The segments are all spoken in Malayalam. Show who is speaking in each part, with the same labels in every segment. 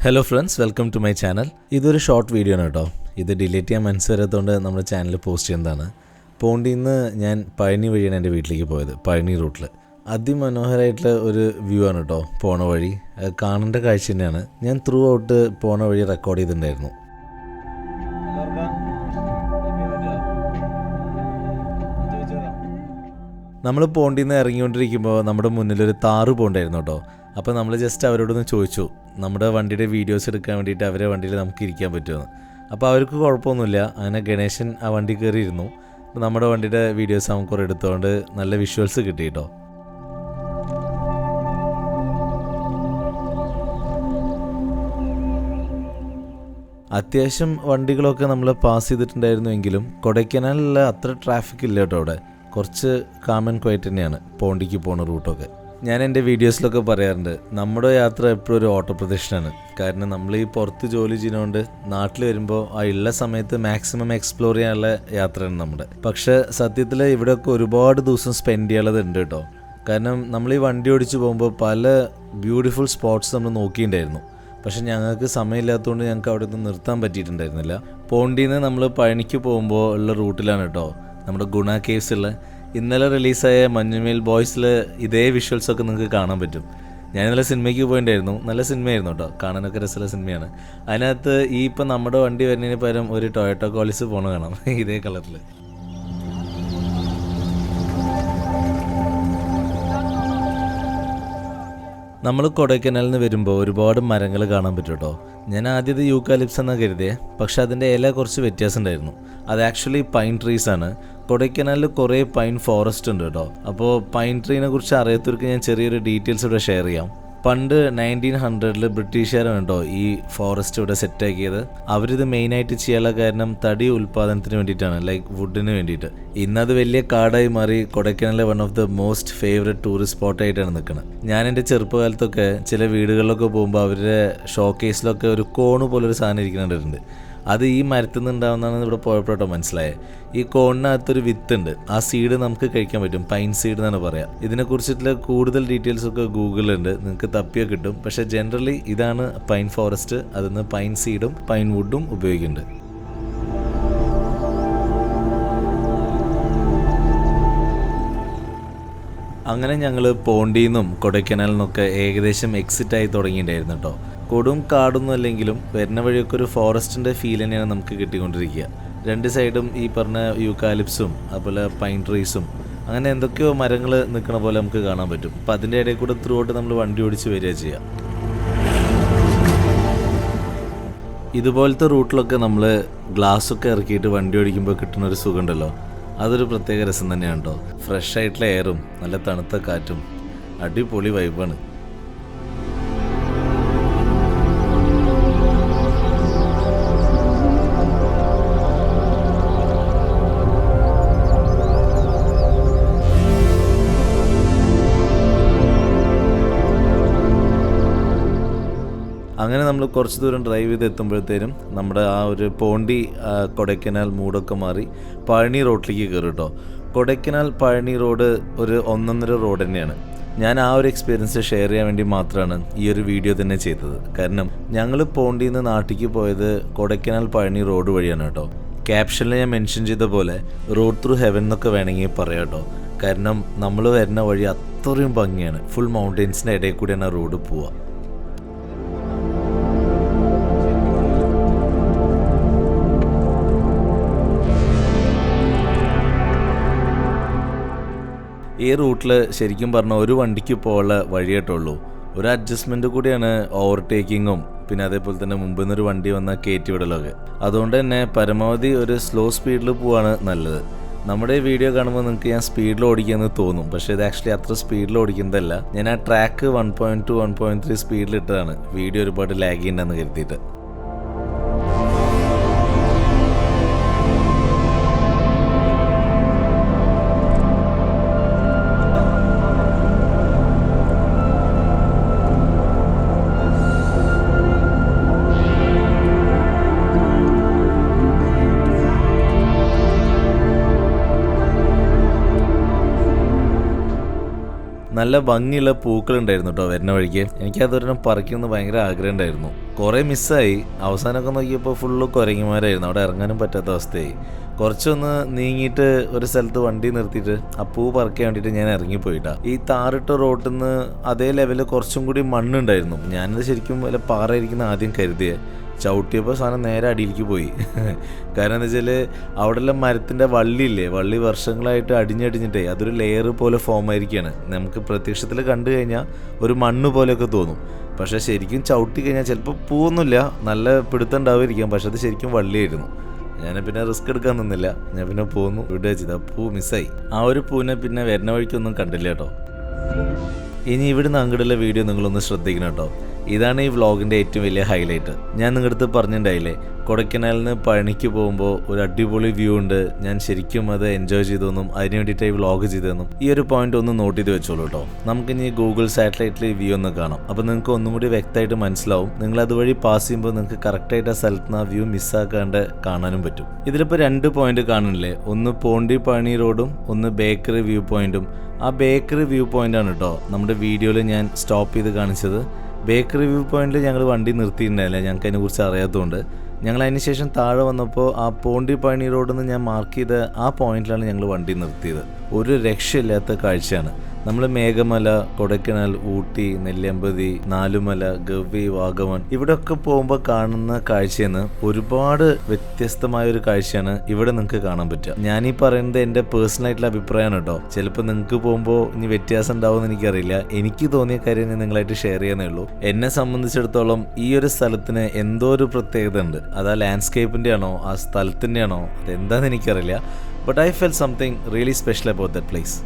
Speaker 1: Hello friends, welcome to my channel. ഇതൊരു ഷോർട്ട് വീഡിയോ ആണ് കേട്ടോ. ഇത് ഡിലീറ്റ് ചെയ്യാൻ മനസ്സുവരാത്തതുകൊണ്ട് നമ്മുടെ ചാനലിൽ പോസ്റ്റ് ചെയ്യുന്നതാണ്. പോണ്ടിയിൽ നിന്ന് ഞാൻ പഴനി വഴിയാണ് എൻ്റെ വീട്ടിലേക്ക് പോയത്. പഴനി റൂട്ടിൽ അതിമനോഹരമായിട്ടുള്ള ഒരു വ്യൂ ആണ് കേട്ടോ. പോണ വഴി കാണേണ്ട കാഴ്ച തന്നെയാണ്. ഞാൻ ത്രൂ ഔട്ട് പോണ വഴി റെക്കോർഡ് ചെയ്തിട്ടുണ്ടായിരുന്നു. നമ്മൾ പോണ്ടിയിൽ നിന്ന് ഇറങ്ങിക്കൊണ്ടിരിക്കുമ്പോൾ നമ്മുടെ മുന്നിലൊരു താറ് പോണ്ടായിരുന്നു കേട്ടോ. അപ്പോൾ നമ്മൾ ജസ്റ്റ് അവരോടൊന്ന് ചോദിച്ചു, നമ്മുടെ വണ്ടിയുടെ വീഡിയോസ് എടുക്കാൻ വേണ്ടിയിട്ട് അവരെ വണ്ടിയിൽ നമുക്ക് ഇരിക്കാൻ പറ്റുമെന്ന്. അപ്പോൾ അവർക്ക് കുഴപ്പമൊന്നുമില്ല. അങ്ങനെ ഗണേശൻ ആ വണ്ടി കയറിയിരുന്നു. അപ്പോൾ നമ്മുടെ വണ്ടിയുടെ വീഡിയോസ് നമുക്ക് കുറേ എടുത്തുകൊണ്ട് നല്ല വിഷ്വൽസ് കിട്ടി കേട്ടോ. അത്യാവശ്യം വണ്ടികളൊക്കെ നമ്മൾ പാസ് ചെയ്തിട്ടുണ്ടായിരുന്നുവെങ്കിലും കൊടൈക്കനാലിൽ അത്ര ട്രാഫിക് ഇല്ല കേട്ടോ. അവിടെ കുറച്ച് കാമൻ ക്വയറ്റ് തന്നെയാണ് പോണ്ടിക്ക് പോകുന്ന റൂട്ടൊക്കെ. ഞാൻ എൻ്റെ വീഡിയോസിലൊക്കെ പറയാറുണ്ട്, നമ്മുടെ യാത്ര എപ്പോഴും ഒരു ഓട്ടോ പ്രദക്ഷിണമാണ്. കാരണം നമ്മൾ ഈ പുറത്ത് ജോലി ചെയ്യുന്നതുകൊണ്ട് നാട്ടിൽ വരുമ്പോൾ ആ ഉള്ള സമയത്ത് മാക്സിമം എക്സ്പ്ലോർ ചെയ്യാനുള്ള യാത്രയാണ് നമ്മുടെ. പക്ഷേ സത്യത്തിൽ ഇവിടെയൊക്കെ ഒരുപാട് ദിവസം സ്പെൻഡ് ചെയ്യാനുള്ളതുണ്ട് കേട്ടോ. കാരണം നമ്മൾ ഈ വണ്ടി ഓടിച്ച് പോകുമ്പോൾ പല ബ്യൂട്ടിഫുൾ സ്പോട്ട്സ് നമ്മൾ നോക്കിയിട്ടുണ്ടായിരുന്നു. പക്ഷെ ഞങ്ങൾക്ക് സമയമില്ലാത്തതുകൊണ്ട് ഞങ്ങൾക്ക് അവിടെ നിന്ന് നിർത്താൻ പറ്റിയിട്ടുണ്ടായിരുന്നില്ല. പോണ്ടിയിൽ നിന്ന് നമ്മൾ പഴനിക്ക് പോകുമ്പോൾ ഉള്ള റൂട്ടിലാണ് കേട്ടോ നമ്മുടെ ഗുണ കേവ്സ് ഉള്ള. ഇന്നലെ റിലീസായ മഞ്ഞുമേൽ ബോയ്സിൽ ഇതേ വിഷ്വൽസൊക്കെ നിങ്ങൾക്ക് കാണാൻ പറ്റും. ഞാൻ ഇന്നലെ സിനിമയ്ക്ക് പോയിട്ടുണ്ടായിരുന്നു. നല്ല സിനിമയായിരുന്നു കേട്ടോ, കാണാനൊക്കെ രസമുള്ള സിനിമയാണ്. അതിനകത്ത് ഈ ഇപ്പം നമ്മുടെ വണ്ടി വരുന്നതിന് പകരം ഒരു ടൊയോട്ടോ കോളിസ് പോണ കാണാം ഇതേ കളറിൽ. നമ്മൾ കൊടൈക്കനാലിൽ നിന്ന് വരുമ്പോൾ ഒരുപാട് മരങ്ങൾ കാണാൻ പറ്റും കേട്ടോ. ഞാൻ ആദ്യം യൂക്കാലിപ്സ് എന്നാണ് കരുതിയേ, പക്ഷെ അതിൻ്റെ ഇല കുറച്ച് വ്യത്യാസം ഉണ്ടായിരുന്നു. അത് ആക്ച്വലി പൈൻ ട്രീസ് ആണ്. കൊടൈക്കനാലിൽ കുറേ പൈൻ ഫോറസ്റ്റ് ഉണ്ട് കേട്ടോ. അപ്പോൾ പൈൻ ട്രീനെ കുറിച്ച് അറിയാത്തവർക്ക് ഞാൻ ചെറിയൊരു ഡീറ്റെയിൽസ് ഇവിടെ ഷെയർ ചെയ്യാം. പണ്ട് 1900-ൽ ബ്രിട്ടീഷുകാരാണ് കേട്ടോ ഈ ഫോറസ്റ്റ് ഇവിടെ സെറ്റാക്കിയത്. അവരിത് മെയിനായിട്ട് ചെയ്യാനുള്ള കാരണം തടി ഉൽപ്പാദനത്തിന് വേണ്ടിയിട്ടാണ്, ലൈക്ക് വുഡിന് വേണ്ടിയിട്ട്. ഇന്നത് വലിയ കാടായി മാറി കൊടൈക്കനാലിലെ one of the most favourite tourist സ്പോട്ടായിട്ടാണ് നിൽക്കുന്നത്. ഞാൻ എൻ്റെ ചെറുപ്പകാലത്തൊക്കെ ചില വീടുകളിലൊക്കെ പോകുമ്പോൾ അവരുടെ ഷോക്കേസിലൊക്കെ ഒരു കോണ് പോലൊരു സാധനം ഇരിക്കുന്നുണ്ട്. അത് ഈ മരത്തിൽ നിന്ന് ഉണ്ടാവുന്നതാണ് ഇവിടെ പോയപ്പോഴോ മനസ്സിലായത്. ഈ കോണിനകത്തൊരു വിത്തുണ്ട്, ആ സീഡ് നമുക്ക് കഴിക്കാൻ പറ്റും. പൈൻ സീഡ് എന്നാണ് പറയുക. ഇതിനെക്കുറിച്ചിട്ടുള്ള കൂടുതൽ ഡീറ്റെയിൽസൊക്കെ ഗൂഗിളിലുണ്ട്, നിങ്ങൾക്ക് തപ്പിയാൽ കിട്ടും. പക്ഷേ ജനറലി ഇതാണ് പൈൻ ഫോറസ്റ്റ്. അതിൽ പൈൻ സീഡും പൈൻ വുഡും ഉപയോഗിക്കുന്നുണ്ട്. അങ്ങനെ ഞങ്ങൾ പോണ്ടിയിൽ നിന്നും കൊടൈക്കനാലിൽ നിന്നൊക്കെ ഏകദേശം എക്സിറ്റായി തുടങ്ങിയിട്ടുണ്ടായിരുന്നു കേട്ടോ. കൊടും കാടൊന്നും അല്ലെങ്കിലും വരുന്ന വഴിയൊക്കെ ഒരു ഫോറസ്റ്റിൻ്റെ ഫീൽ തന്നെയാണ് നമുക്ക് കിട്ടിക്കൊണ്ടിരിക്കുക. രണ്ട് സൈഡും ഈ പറഞ്ഞ യൂക്കാലിപ്സും അതുപോലെ പൈൻ ട്രീസും അങ്ങനെ എന്തൊക്കെയോ മരങ്ങൾ നിൽക്കണ പോലെ നമുക്ക് കാണാൻ പറ്റും. അപ്പം അതിൻ്റെ ഇടയിൽ കൂടെ ത്രൂ ഔട്ട് നമ്മൾ വണ്ടി ഓടിച്ച് വരിക ചെയ്യുക. ഇതുപോലത്തെ റൂട്ടിലൊക്കെ നമ്മൾ ഗ്ലാസ്സൊക്കെ ഇറക്കിയിട്ട് വണ്ടി ഓടിക്കുമ്പോൾ കിട്ടുന്ന ഒരു സുഖം ഉണ്ടല്ലോ, അതൊരു പ്രത്യേക രസം തന്നെയാണ് കേട്ടോ. ഫ്രഷ് ആയിട്ടുള്ള എയറും നല്ല തണുത്ത കാറ്റും അടിപൊളി വൈബാണ്. അങ്ങനെ നമ്മൾ കുറച്ച് ദൂരം ഡ്രൈവ് ചെയ്ത് എത്തുമ്പോഴത്തേനും നമ്മുടെ ആ ഒരു പോണ്ടി കൊടൈക്കനാൽ മൂടൊക്കെ മാറി പഴനി റോഡിലേക്ക് കയറും കേട്ടോ. കൊടൈക്കനാൽ പഴനി റോഡ് ഒരു ഒന്നൊന്നര റോഡ് തന്നെയാണ്. ഞാൻ ആ ഒരു എക്സ്പീരിയൻസ് ഷെയർ ചെയ്യാൻ വേണ്ടി മാത്രമാണ് ഈ ഒരു വീഡിയോ തന്നെ ചെയ്തത്. കാരണം ഞങ്ങൾ പോണ്ടിയിൽ നിന്ന് നാട്ടിലേക്ക് പോയത് കൊടൈക്കനാൽ പഴനി റോഡ് വഴിയാണ് കേട്ടോ. ക്യാപ്ഷനിൽ ഞാൻ മെൻഷൻ ചെയ്ത പോലെ റോഡ് ത്രൂ ഹെവൻ എന്നൊക്കെ വേണമെങ്കിൽ പറയാം കേട്ടോ. കാരണം നമ്മൾ വരുന്ന വഴി അത്രയും ഭംഗിയാണ്. ഫുൾ മൗണ്ടെയ്ൻസിൻ്റെ ഇടയിൽ കൂടിയാണ് ആ റോഡ് പോവുക. ഈ റൂട്ടിൽ ശരിക്കും പറഞ്ഞാൽ ഒരു വണ്ടിക്ക് പോകാനുള്ള വഴിയായിട്ടുള്ളൂ. ഒരു അഡ്ജസ്റ്റ്മെൻറ്റ് കൂടിയാണ് ഓവർടേക്കിങ്ങും പിന്നെ അതേപോലെ തന്നെ മുമ്പിൽ നിന്നൊരു വണ്ടി വന്നാൽ കയറ്റി വിടലൊക്കെ. അതുകൊണ്ട് തന്നെ പരമാവധി ഒരു സ്ലോ സ്പീഡിൽ പോവാണ് നല്ലത്. നമ്മുടെ വീഡിയോ കാണുമ്പോൾ നിങ്ങൾക്ക് ഞാൻ സ്പീഡിൽ ഓടിക്കാമെന്ന് തോന്നും, പക്ഷേ ഇത് ആക്ച്വലി അത്ര സ്പീഡിൽ ഓടിക്കുന്നതല്ല. ഞാൻ ആ ട്രാക്ക് 1.2 1.3 സ്പീഡിലിട്ടതാണ് വീഡിയോ ഒരുപാട് ലാഗ് ചെയ്യുന്നുണ്ടെന്ന് കരുതിയിട്ട്. നല്ല ഭംഗിയുള്ള പൂക്കളുണ്ടായിരുന്നു കേട്ടോ വരുന്ന വഴിക്ക്. എനിക്കതൊരെണ്ണം പറിക്കണമെന്ന് ഭയങ്കര ആഗ്രഹം ഉണ്ടായിരുന്നു. കുറേ മിസ്സായി. അവസാനമൊക്കെ നോക്കിയപ്പോൾ ഫുള്ള് കുരങ്ങിമാരായിരുന്നു. അവിടെ ഇറങ്ങാനും പറ്റാത്ത അവസ്ഥയായി. കുറച്ചൊന്ന് നീങ്ങിയിട്ട് ഒരു സ്ഥലത്ത് വണ്ടി നിർത്തിയിട്ട് ആ പൂ പറിക്കാൻ വേണ്ടിയിട്ട് ഞാൻ ഇറങ്ങിപ്പോയിട്ടാ. ഈ താറിട്ട റോട്ടിൽ നിന്ന് അതേ ലെവലിൽ കുറച്ചും കൂടി മണ്ണുണ്ടായിരുന്നു. ഞാനത് ശരിക്കും വല്ല പാറയിരിക്കുന്ന ആദ്യം കരുതിയത്. ചവിട്ടിയപ്പോൾ സാധനം നേരെ അടിയിലേക്ക് പോയി. കാരണം എന്താ വെച്ചാൽ അവിടെയുള്ള മരത്തിൻ്റെ വള്ളി വർഷങ്ങളായിട്ട് അടിഞ്ഞടിഞ്ഞിട്ടേ അതൊരു ലെയർ പോലെ ഫോം ആയിരിക്കുകയാണ്. നമുക്ക് പ്രത്യക്ഷത്തിൽ കണ്ടു കഴിഞ്ഞാൽ ഒരു മണ്ണ് പോലെയൊക്കെ തോന്നും. പക്ഷേ ശരിക്കും ചവിട്ടി കഴിഞ്ഞാൽ ചിലപ്പോൾ പൂവൊന്നുമില്ല, നല്ല പിടുത്തം ഉണ്ടാവുമായിരിക്കാം, പക്ഷെ അത് ശരിക്കും വള്ളിയായിരുന്നു. ഞാൻ പിന്നെ റിസ്ക് എടുക്കാൻ നിന്നില്ല. ഞാൻ പിന്നെ പോന്നു വിടുക ചെയ്ത്. ആ പൂ മിസ്സായി. ആ ഒരു പൂവിനെ പിന്നെ വരുന്ന വഴിക്കൊന്നും കണ്ടില്ല കേട്ടോ. ഇനി ഇവിടുന്ന് അങ്ങോട്ടുള്ള വീഡിയോ നിങ്ങളൊന്ന് ശ്രദ്ധിക്കണം കേട്ടോ. ഇതാണ് ഈ വ്ളോഗിൻ്റെ ഏറ്റവും വലിയ ഹൈലൈറ്റ്. ഞാൻ നിങ്ങളുടെ അടുത്ത് പറഞ്ഞിട്ടുണ്ടായില്ലേ, കൊടൈക്കനാലിൽ നിന്ന് പഴനിക്ക് പോകുമ്പോൾ ഒരു അടിപൊളി വ്യൂ ഉണ്ട്, ഞാൻ ശരിക്കും അത് എൻജോയ് ചെയ്തെന്നും അതിന് വേണ്ടിയിട്ട് ഈ വ്ളോഗ് ചെയ്തതെന്നും. ഈ ഒരു പോയിന്റ് ഒന്ന് നോട്ട് ചെയ്ത് വെച്ചോളൂ കേട്ടോ. നമുക്കിനി ഗൂഗിൾ സാറ്റലൈറ്റിൽ വ്യൂ ഒന്ന് കാണാം. അപ്പോൾ നിങ്ങൾക്ക് ഒന്നും കൂടി വ്യക്തമായിട്ട് മനസ്സിലാവും. നിങ്ങൾ അതുവഴി പാസ് ചെയ്യുമ്പോൾ നിങ്ങൾക്ക് കറക്റ്റായിട്ട് ആ സ്ഥലത്ത് നിന്ന് ആ വ്യൂ മിസ്സാക്കാണ്ട് കാണാനും പറ്റും. ഇതിലിപ്പോൾ 2 പോയിന്റ് കാണുന്നില്ലേ, ഒന്ന് പോണ്ടി പഴനി റോഡും ഒന്ന് ബേക്കറി വ്യൂ പോയിന്റും. ആ ബേക്കറി വ്യൂ പോയിന്റാണ് കേട്ടോ നമ്മുടെ വീഡിയോയിൽ ഞാൻ സ്റ്റോപ്പ് ചെയ്ത് കാണിച്ചത്. ബേക്കറി വ്യൂ പോയിന്റിൽ ഞങ്ങൾ വണ്ടി നിർത്തിയിട്ടുണ്ടായില്ല, ഞങ്ങൾക്ക് അതിനെക്കുറിച്ച് അറിയാത്തതുകൊണ്ട്. ഞങ്ങൾ അതിന് ശേഷം താഴെ വന്നപ്പോൾ ആ പോണ്ടി പഴനി റോഡിൽ നിന്ന് ഞാൻ മാർക്ക് ചെയ്ത ആ പോയിന്റിലാണ് ഞങ്ങൾ വണ്ടി നിർത്തിയത്. ഒരു രക്ഷയില്ലാത്ത കാഴ്ചയാണ്. നമ്മൾ മേഘമല, കൊടൈക്കനാൽ, ഊട്ടി, നെല്ലിയാമ്പതി, നാലുമല, ഗവി, വാഗമൺ ഇവിടെയൊക്കെ പോകുമ്പോൾ കാണുന്ന കാഴ്ചയെന്ന് ഒരുപാട് വ്യത്യസ്തമായൊരു കാഴ്ചയാണ് ഇവിടെ നിങ്ങൾക്ക് കാണാൻ പറ്റുക. ഞാനീ പറയുന്നത് എൻ്റെ പേഴ്സണലായിട്ടുള്ള അഭിപ്രായമാണ് കേട്ടോ. ചിലപ്പോൾ നിങ്ങൾക്ക് പോകുമ്പോൾ ഇനി വ്യത്യാസം ഉണ്ടാവുമെന്ന് എനിക്കറിയില്ല. എനിക്ക് തോന്നിയ കാര്യം ഞാൻ നിങ്ങളായിട്ട് ഷെയർ ചെയ്യാനേ ഉള്ളൂ. എന്നെ സംബന്ധിച്ചിടത്തോളം ഈ ഒരു സ്ഥലത്തിന് എന്തോ ഒരു പ്രത്യേകത ഉണ്ട്. അത് ആ ലാൻഡ്സ്കേപ്പിൻ്റെ ആണോ ആ സ്ഥലത്തിൻ്റെ ആണോ അതെന്താണെന്ന് എനിക്കറിയില്ല. But I fell something really special about that place.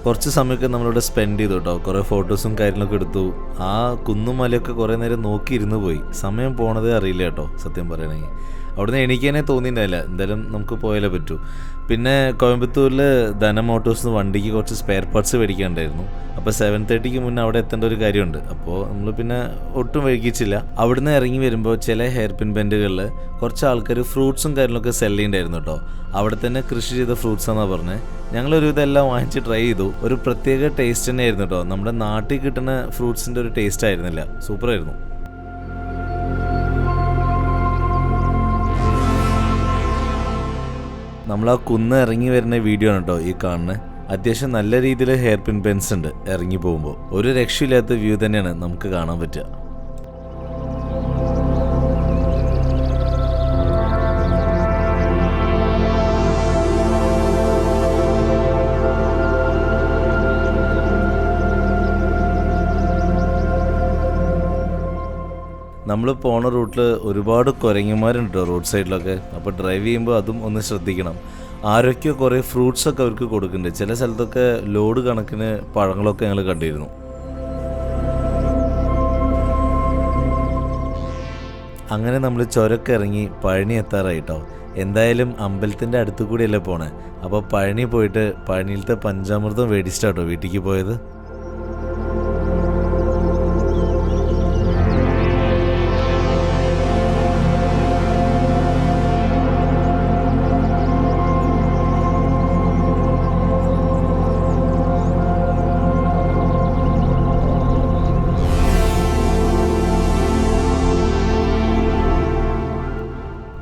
Speaker 1: കുറച്ച് സമയമൊക്കെ നമ്മളിവിടെ സ്പെൻഡ് ചെയ്തു കേട്ടോ. കുറേ ഫോട്ടോസും കാര്യങ്ങളൊക്കെ എടുത്തു. ആ കുന്നും മലയൊക്കെ കുറേ നേരം നോക്കിയിരുന്നു പോയി. സമയം പോണതേ അറിയില്ല കേട്ടോ സത്യം പറയണമെങ്കിൽ. അവിടുന്ന് എണീക്കാനേ തോന്നിയിട്ടുണ്ടായില്ല. എന്തായാലും നമുക്ക് പോയാലേ പറ്റൂ. പിന്നെ കോയമ്പത്തൂരിൽ ധന മോട്ടോഴ്സ് വണ്ടിക്ക് കുറച്ച് സ്പെയർ പാർട്സ് മേടിക്കാനുണ്ടായിരുന്നു. അപ്പോൾ 7:30 മുന്നേ അവിടെ എത്തേണ്ട ഒരു കാര്യമുണ്ട്. അപ്പോൾ നമ്മൾ പിന്നെ ഒട്ടും വൈകിച്ചില്ല. അവിടുന്ന് ഇറങ്ങി വരുമ്പോൾ ചില ഹെയർ പിൻ ബെൻഡുകളിൽ കുറച്ച് ആൾക്കാർ ഫ്രൂട്ട്സും കാര്യങ്ങളൊക്കെ സെല് ചെയ്യുന്നുണ്ടായിരുന്നു കേട്ടോ. അവിടെ തന്നെ കൃഷി ചെയ്ത ഫ്രൂട്ട്സ് എന്നാണ് പറഞ്ഞത്. ഞങ്ങളൊരു ഇതെല്ലാം വാങ്ങിച്ച് ട്രൈ ചെയ്തു. ഒരു പ്രത്യേക ടേസ്റ്റ് തന്നെ ആയിരുന്നു കേട്ടോ. നമ്മുടെ നാട്ടിൽ കിട്ടുന്ന ഫ്രൂട്ട്സിൻ്റെ ഒരു ടേസ്റ്റ് ആയിരുന്നില്ല. സൂപ്പറായിരുന്നു. നമ്മൾ ആ കുന്ന് ഇറങ്ങി വരുന്ന വീഡിയോ ആണ് കേട്ടോ ഈ കാണുന്നത്. അത്യാവശ്യം നല്ല രീതിയിൽ ഹെയർ പിൻ ബെൻസ് ഉണ്ട് ഇറങ്ങി പോകുമ്പോൾ. ഒരു രക്ഷയില്ലാത്ത വ്യൂ തന്നെയാണ് നമുക്ക് കാണാൻ പറ്റുക. നമ്മൾ പോണ റൂട്ടിൽ ഒരുപാട് കുരങ്ങന്മാരുണ്ട് കേട്ടോ റോഡ് സൈഡിലൊക്കെ. അപ്പോൾ ഡ്രൈവ് ചെയ്യുമ്പോൾ അതും ഒന്ന് ശ്രദ്ധിക്കണം. ആരൊക്കെയോ കുറേ ഫ്രൂട്ട്സൊക്കെ അവർക്ക് കൊടുക്കുന്നുണ്ട്. ചില സ്ഥലത്തൊക്കെ ലോഡ് കണക്കിന് പഴങ്ങളൊക്കെ ഞങ്ങൾ കണ്ടിരുന്നു. അങ്ങനെ നമ്മൾ ചുരമൊക്കെ ഇറങ്ങി പഴനി എത്താറായിട്ടോ. എന്തായാലും അമ്പലത്തിൻ്റെ അടുത്തു കൂടിയല്ലേ പോണേ. അപ്പോൾ പഴനി പോയിട്ട് പഴനിയിലത്തെ പഞ്ചാമൃതം മേടിച്ചിട്ടാട്ടോ വീട്ടിലേക്ക് പോയത്.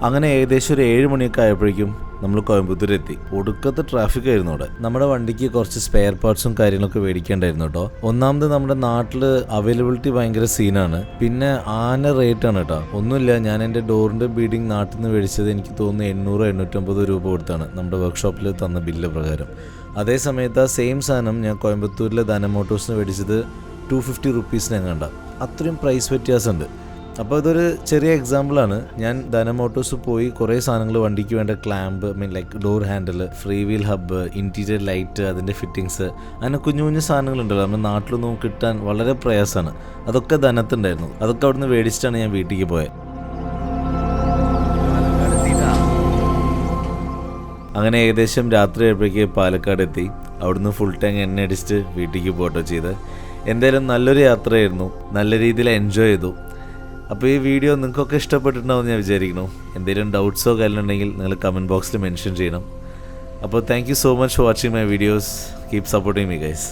Speaker 1: അങ്ങനെ ഏകദേശം ഒരു 7 മണിയൊക്കെ ആയപ്പോഴേക്കും നമ്മൾ കോയമ്പത്തൂർ എത്തി. ഒടുക്കത്തെ ട്രാഫിക് ആയിരുന്നു അവിടെ. നമ്മുടെ വണ്ടിക്ക് കുറച്ച് സ്പെയർ പാർട്സും കാര്യങ്ങളൊക്കെ മേടിക്കേണ്ടായിരുന്നു കേട്ടോ. ഒന്നാമത് നമ്മുടെ നാട്ടിൽ അവൈലബിലിറ്റി ഭയങ്കര സീനാണ്. പിന്നെ ആന റേറ്റ് ആണ് കേട്ടോ. ഒന്നുമില്ല, ഞാൻ എൻ്റെ ഡോറിൻ്റെ ബീഡിങ് നാട്ടിൽ നിന്ന് മേടിച്ചത് എനിക്ക് തോന്നുന്നു 800-850 രൂപ കൊടുത്താണ് നമ്മുടെ വർക്ക്ഷോപ്പിൽ തന്ന ബില്ല് പ്രകാരം. അതേ സമയത്ത് ആ സെയിം സാധനം ഞാൻ കോയമ്പത്തൂരിൽ ധന മോട്ടോഴ്സിന് മേടിച്ചത് 250 റുപ്പീസിന് എങ്ങാണ്ട. അത്രയും പ്രൈസ് വ്യത്യാസമുണ്ട്. അപ്പോൾ ഇതൊരു ചെറിയ എക്സാമ്പിളാണ്. ഞാൻ ധന മോട്ടോഴ്സ് പോയി കുറേ സാധനങ്ങൾ വണ്ടിക്ക് വേണ്ട clamp, like door handle, free wheel hub, interior light, അതിൻ്റെ ഫിറ്റിങ്സ്, അങ്ങനെ കുഞ്ഞു കുഞ്ഞു സാധനങ്ങളുണ്ടല്ലോ നമ്മുടെ നാട്ടിലൊന്നും കിട്ടാൻ വളരെ പ്രയാസമാണ്. അതൊക്കെ ധനത്തുണ്ടായിരുന്നു. അതൊക്കെ അവിടുന്ന് മേടിച്ചിട്ടാണ് ഞാൻ വീട്ടിലേക്ക് പോയത്. അങ്ങനെ ഏകദേശം രാത്രി ആയപ്പോഴേക്ക് പാലക്കാട് എത്തി. അവിടുന്ന് ഫുൾ ടാങ്ക് എണ്ണ അടിച്ചിട്ട് വീട്ടിലേക്ക് പോട്ടോ ചെയ്ത്. എന്തായാലും നല്ലൊരു യാത്രയായിരുന്നു. നല്ല രീതിയിൽ എൻജോയ് ചെയ്തു. അപ്പോൾ ഈ വീഡിയോ നിങ്ങൾക്കൊക്കെ ഇഷ്ടപ്പെട്ടിട്ടുണ്ടാവും ഞാൻ വിചാരിക്കുന്നു. എന്തെങ്കിലും ഡൗട്ട്സോ കാര്യങ്ങളുണ്ടെങ്കിൽ നിങ്ങൾ കമൻറ്റ് ബോക്സിൽ മെൻഷൻ ചെയ്യണം. അപ്പോൾ thank you so much for watching my videos. Keep supporting me guys.